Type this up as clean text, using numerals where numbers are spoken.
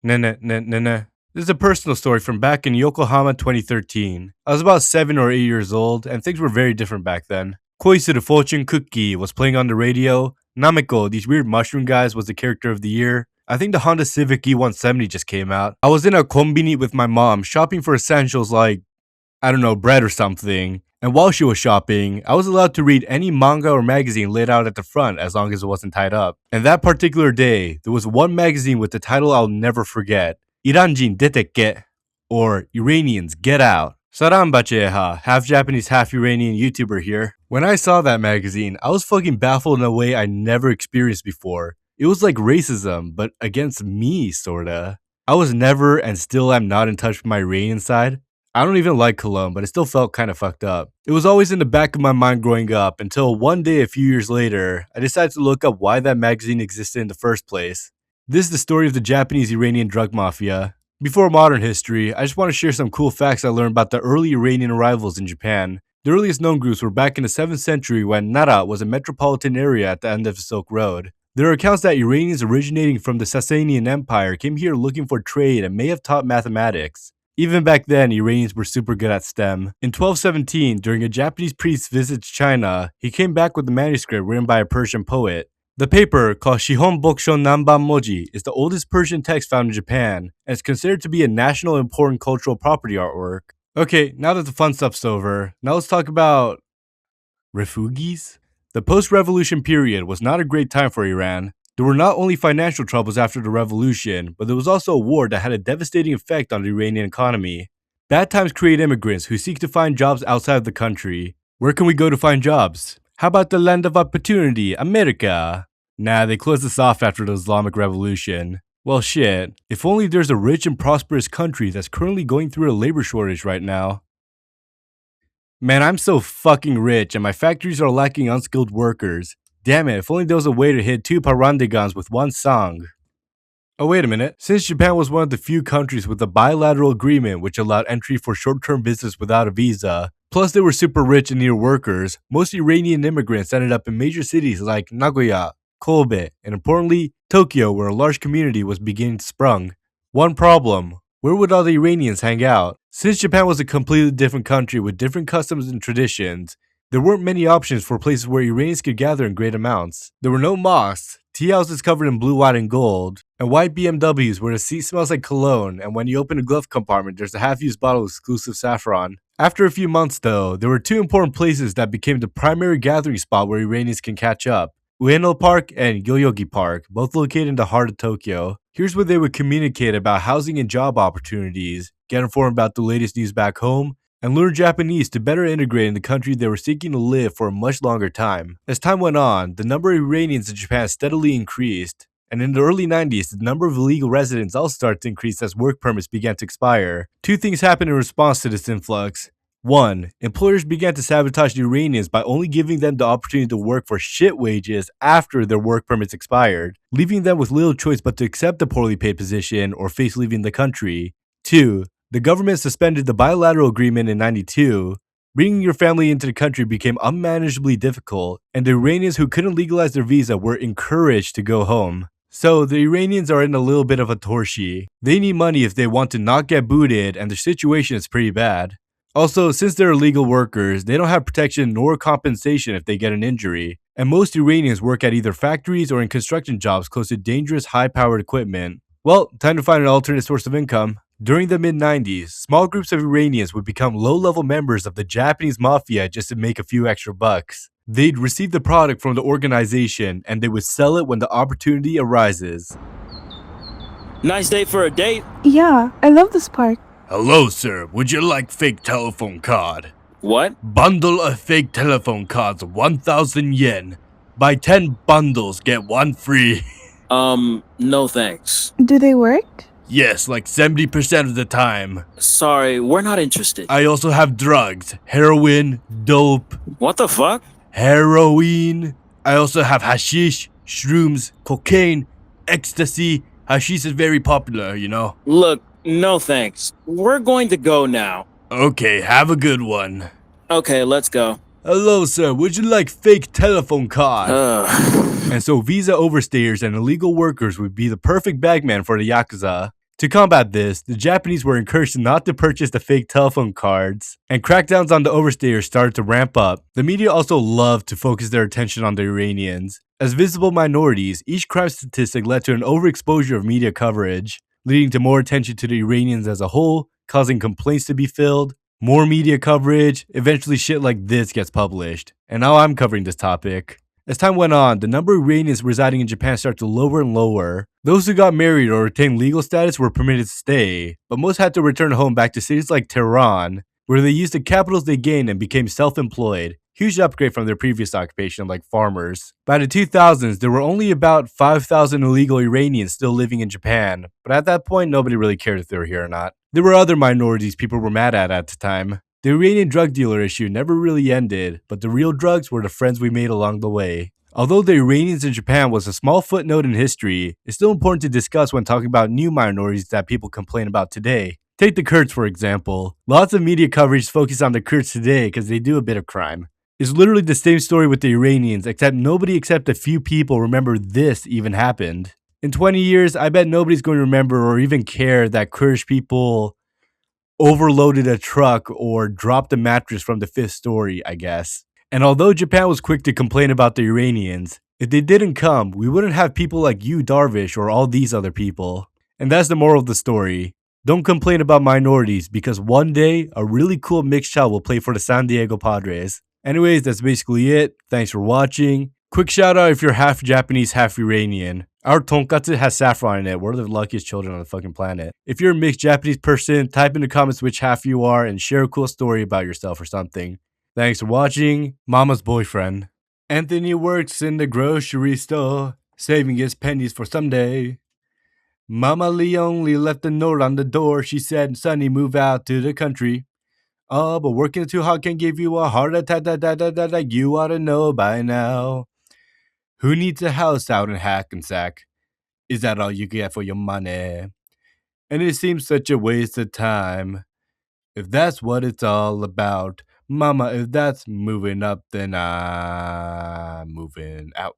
Nah. This is a personal story from back in Yokohama 2013. I was about 7 or 8 years old, and things were very different back then. Koisuru Fortune Cookie was playing on the radio. Nameko, these weird mushroom guys, was the character of the year. I think the Honda Civic E170 just came out. I was in a kombini with my mom shopping for essentials like, I don't know, bread or something. And while she was shopping, I was allowed to read any manga or magazine laid out at the front as long as it wasn't tied up. And that particular day, there was one magazine with the title I'll never forget. Iranjin deteke, or Iranians get out. Salam bacheha, half Japanese, half Iranian YouTuber here. When I saw that magazine, I was fucking baffled in a way I never experienced before. It was like racism, but against me, sorta. I was never and still am not in touch with my Iranian side. I don't even like cologne, but it still felt kind of fucked up. It was always in the back of my mind growing up until one day a few years later, I decided to look up why that magazine existed in the first place. This is the story of the Japanese-Iranian drug mafia. Before modern history, I just want to share some cool facts I learned about the early Iranian arrivals in Japan. The earliest known groups were back in the 7th century when Nara was a metropolitan area at the end of the Silk Road. There are accounts that Iranians originating from the Sasanian Empire came here looking for trade and may have taught mathematics. Even back then, Iranians were super good at STEM. In 1217, during a Japanese priest's visit to China, he came back with a manuscript written by a Persian poet. The paper, called Shihon Boksho Nanban Moji, is the oldest Persian text found in Japan, and is considered to be a national important cultural property artwork. Okay, now that the fun stuff's over, now let's talk about refugees? The post-revolution period was not a great time for Iran. There were not only financial troubles after the revolution, but there was also a war that had a devastating effect on the Iranian economy. Bad times create immigrants who seek to find jobs outside of the country. Where can we go to find jobs? How about the land of opportunity, America? Nah, they closed us off after the Islamic Revolution. Well shit, if only there's a rich and prosperous country that's currently going through a labor shortage right now. Man, I'm so fucking rich and my factories are lacking unskilled workers. Damn it, if only there was a way to hit 2 parandegans with one song. Oh wait a minute, since Japan was one of the few countries with a bilateral agreement which allowed entry for short-term business without a visa, plus they were super rich and near workers, most Iranian immigrants ended up in major cities like Nagoya, Kobe, and importantly, Tokyo, where a large community was beginning to sprung. One problem, where would all the Iranians hang out? Since Japan was a completely different country with different customs and traditions, there weren't many options for places where Iranians could gather in great amounts. There were no mosques, tea houses covered in blue, white, and gold, and white BMWs where the seat smells like cologne, and when you open a glove compartment, there's a half-used bottle of exclusive saffron. After a few months though, there were 2 important places that became the primary gathering spot where Iranians can catch up. Ueno Park and Yoyogi Park, both located in the heart of Tokyo. Here's where they would communicate about housing and job opportunities, get informed about the latest news back home, and learn Japanese to better integrate in the country they were seeking to live for a much longer time. As time went on, the number of Iranians in Japan steadily increased, and in the early 90s, the number of illegal residents also started to increase as work permits began to expire. 2 things happened in response to this influx. 1. Employers began to sabotage the Iranians by only giving them the opportunity to work for shit wages after their work permits expired, leaving them with little choice but to accept the poorly paid position or face leaving the country. 2. The government suspended the bilateral agreement in 92. Bringing your family into the country became unmanageably difficult, and the Iranians who couldn't legalize their visa were encouraged to go home. So the Iranians are in a little bit of a torshi. They need money if they want to not get booted, and their situation is pretty bad. Also, since they're illegal workers, they don't have protection nor compensation if they get an injury, and most Iranians work at either factories or in construction jobs close to dangerous high-powered equipment. Well, time to find an alternate source of income. During the mid-90s, small groups of Iranians would become low-level members of the Japanese Mafia just to make a few extra bucks. They'd receive the product from the organization and they would sell it when the opportunity arises. Nice day for a date. Yeah, I love this park. Hello, sir. Would you like fake telephone card? What? Bundle of fake telephone cards, 1,000 yen. Buy 10 bundles, get 1 free. No thanks. Do they work? Yes, like 70% of the time. Sorry, we're not interested. I also have drugs. Heroin, dope, What the fuck? heroin. I also have hashish, shrooms, cocaine, ecstasy. Hashish is very popular, you know. Look, no thanks. We're going to go now. Okay, have a good one. Okay, let's go. Hello, sir. Would you like fake telephone card? Ugh. And so visa overstayers and illegal workers would be the perfect bagman for the Yakuza. To combat this, the Japanese were encouraged not to purchase the fake telephone cards, and crackdowns on the overstayers started to ramp up. The media also loved to focus their attention on the Iranians. As visible minorities, each crime statistic led to an overexposure of media coverage, leading to more attention to the Iranians as a whole, causing complaints to be filled. More media coverage, eventually shit like this gets published. And now I'm covering this topic. As time went on, the number of Iranians residing in Japan started to lower and lower. Those who got married or retained legal status were permitted to stay, but most had to return home back to cities like Tehran, where they used the capitals they gained and became self-employed. Huge upgrade from their previous occupation like farmers. By the 2000s, there were only about 5,000 illegal Iranians still living in Japan, but at that point, nobody really cared if they were here or not. There were other minorities people were mad at the time. The Iranian drug dealer issue never really ended, but the real drugs were the friends we made along the way. Although the Iranians in Japan was a small footnote in history, it's still important to discuss when talking about new minorities that people complain about today. Take the Kurds for example. Lots of media coverage focus on the Kurds today because they do a bit of crime. It's literally the same story with the Iranians, except nobody except a few people remember this even happened. In 20 years, I bet nobody's going to remember or even care that Kurdish people overloaded a truck or dropped a mattress from the 5th story, I guess. And although Japan was quick to complain about the Iranians, if they didn't come, we wouldn't have people like you, Darvish, or all these other people. And that's the moral of the story. Don't complain about minorities because one day, a really cool mixed child will play for the San Diego Padres. Anyways, that's basically it. Thanks for watching. Quick shout out if you're half Japanese, half Iranian. Our tonkatsu has saffron in it. We're the luckiest children on the fucking planet. If you're a mixed Japanese person, type in the comments which half you are and share a cool story about yourself or something. Thanks for watching. Mama's boyfriend. Anthony works in the grocery store, saving his pennies for someday. Mama Lee only left a note on the door. She said, "Sonny, move out to the country." Oh, but working too hard can give you a heart attack. You ought to know by now. Who needs a house out in Hackensack? Is that all you get for your money? And it seems such a waste of time. If that's what it's all about, Mama, if that's moving up, then I'm moving out.